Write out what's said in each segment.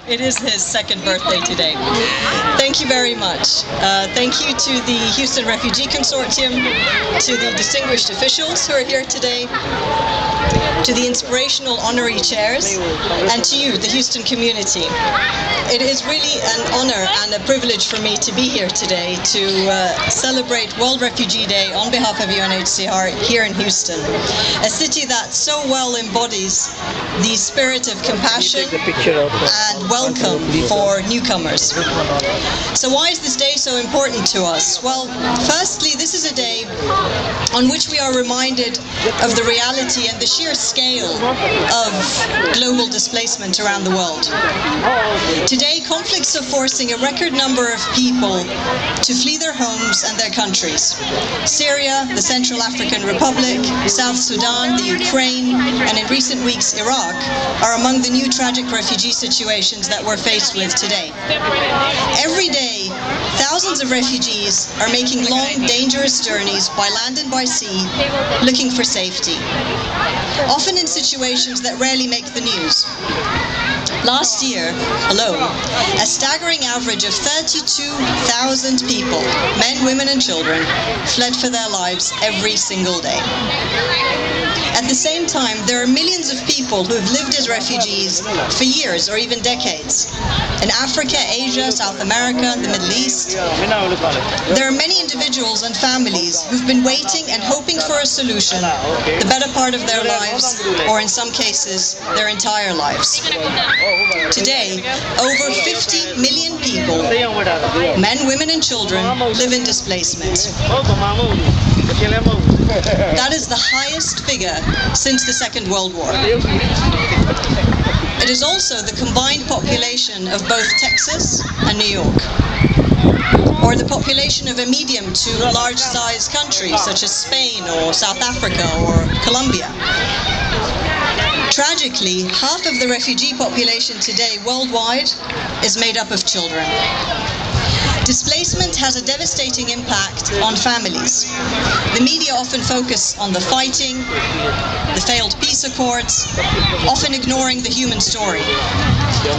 It is his second birthday today. Thank you very much. Thank you to the Houston Refugee Consortium, to the distinguished officials who are here today, to the inspirational honorary chairs, and to you, the Houston community. It is really an honor and a privilege for me to be here today to celebrate World Refugee Day on behalf of UNHCR here in Houston, a city that so well embodies the spirit of compassion and welcome for newcomers. So why is this day so important to us? Well, firstly, this is a day on which we are reminded of the reality and the sheer scale of global displacement around the world. Today, conflicts are forcing a record number of people to flee their homes and their countries. Syria, the Central African Republic, South Sudan, the Ukraine, and in recent weeks, Iraq, are among the new tragic refugee situations that we're faced with today. Every day, thousands of refugees are making long, dangerous journeys by land and by sea, looking for safety, often in situations that rarely make the news. Last year alone, a staggering average of 32,000 people, men, women and children, fled for their lives every single day. At the same time, there are millions of people who have lived as refugees for years or even decades. In Africa, Asia, South America, the Middle East. There are many individuals and families who've been waiting and hoping for a solution, the better part of their lives, or in some cases, their entire lives. Today, over 50 million people, men, women and children, live in displacement. That is the highest figure since the Second World War. It is also the combined population of both Texas and New York, or the population of a medium to large-sized country such as Spain or South Africa or Colombia. Tragically, half of the refugee population today worldwide is made up of children. Displacement has a devastating impact on families. The media often focus on the fighting, the failed peace accords, often ignoring the human story.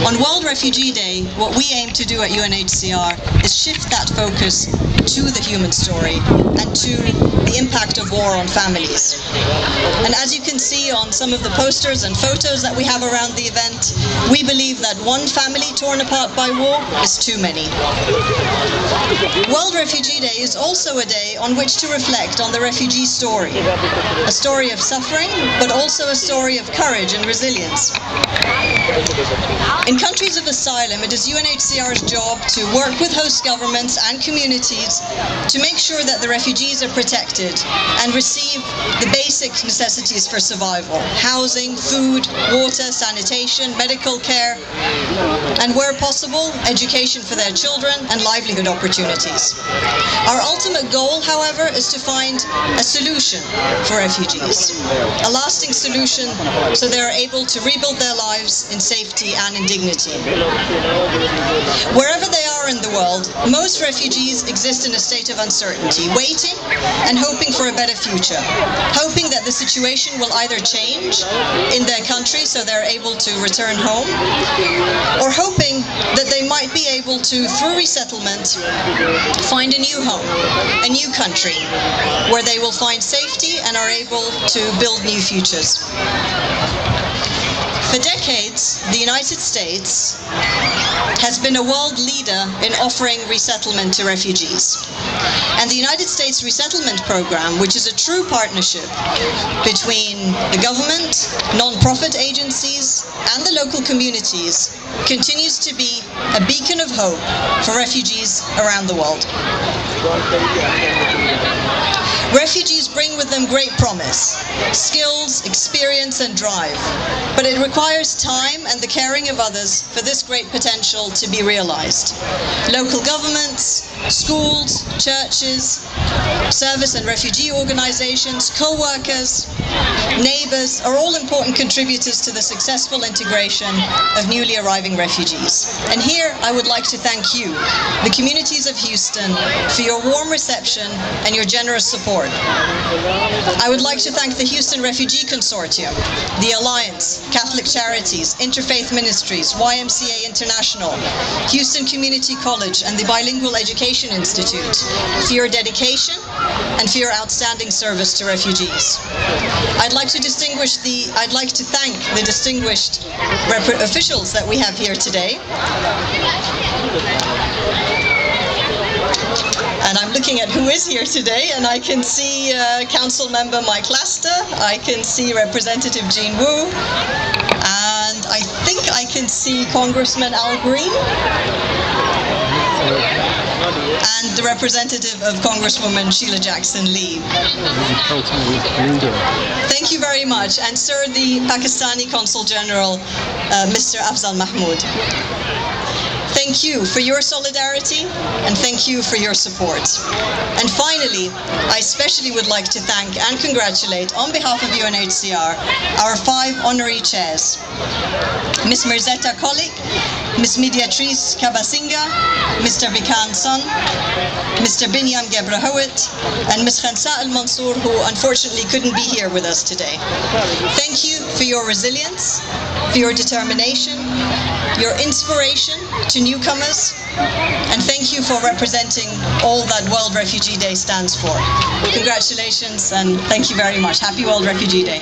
On World Refugee Day, what we aim to do at UNHCR is shift that focus to the human story and to the impact of war on families. And as you can see on some of the posters and photos that we have around the event, we believe that one family torn apart by war is too many. World Refugee Day is also a day on which to reflect on the refugee story, a story of suffering, but also a story of courage and resilience. In countries of asylum, it is UNHCR's job to work with host governments and communities to make sure that the refugees are protected and receive the basic necessities for survival: housing, food, water, sanitation, medical care, and where possible, education for their children and livelihood opportunities. Our ultimate goal, however, is to find a solution for refugees, a lasting solution so they are able to rebuild their lives in safety and in dignity. Wherever they are in the world, most refugees exist in a state of uncertainty, waiting and hoping for a better future, hoping that the situation will either change in their country so they're able to return home, or hoping that they might be able to, through resettlement, find a new home, a new country, where they will find safety and are able to build new futures. For decades, the United States has been a world leader in offering resettlement to refugees. And the United States Resettlement Program, which is a true partnership between the government, non-profit agencies, and the local communities, continues to be a beacon of hope for refugees around the world. Refugees bring with them great promise, skills, experience, and drive. But it requires time and the caring of others for this great potential to be realized. Local governments, schools, churches, service and refugee organizations, co-workers, neighbors are all important contributors to the successful integration of newly arriving refugees. And here I would like to thank you, the communities of Houston, for your warm reception and your generous support board. I would like to thank the Houston Refugee Consortium, the Alliance, Catholic Charities, Interfaith Ministries, YMCA International, Houston Community College, and the Bilingual Education Institute for your dedication and for your outstanding service to refugees. I'd like to thank the distinguished officials that we have here today. And I'm looking at who is here today, and I can see Council Member Mike Laster, I can see Representative Jean Wu, and I think I can see Congressman Al Green, and the representative of Congresswoman Sheila Jackson Lee. Thank you very much. And sir, the Pakistani Consul General, Mr. Afzal Mahmood. Thank you for your solidarity, and thank you for your support. And finally, I especially would like to thank and congratulate, on behalf of UNHCR, our 5 honorary chairs. Ms. Mirzeta Kolik, Ms. Mediatrice Kabasinga, Mr. Bikan Sun, Mr. Binyam Gebrahowit, and Ms. Khansa Al-Mansour, who unfortunately couldn't be here with us today. Thank you for your resilience, for your determination, your inspiration to newcomers, and thank you for representing all that World Refugee Day stands for. Congratulations and thank you very much. Happy World Refugee Day.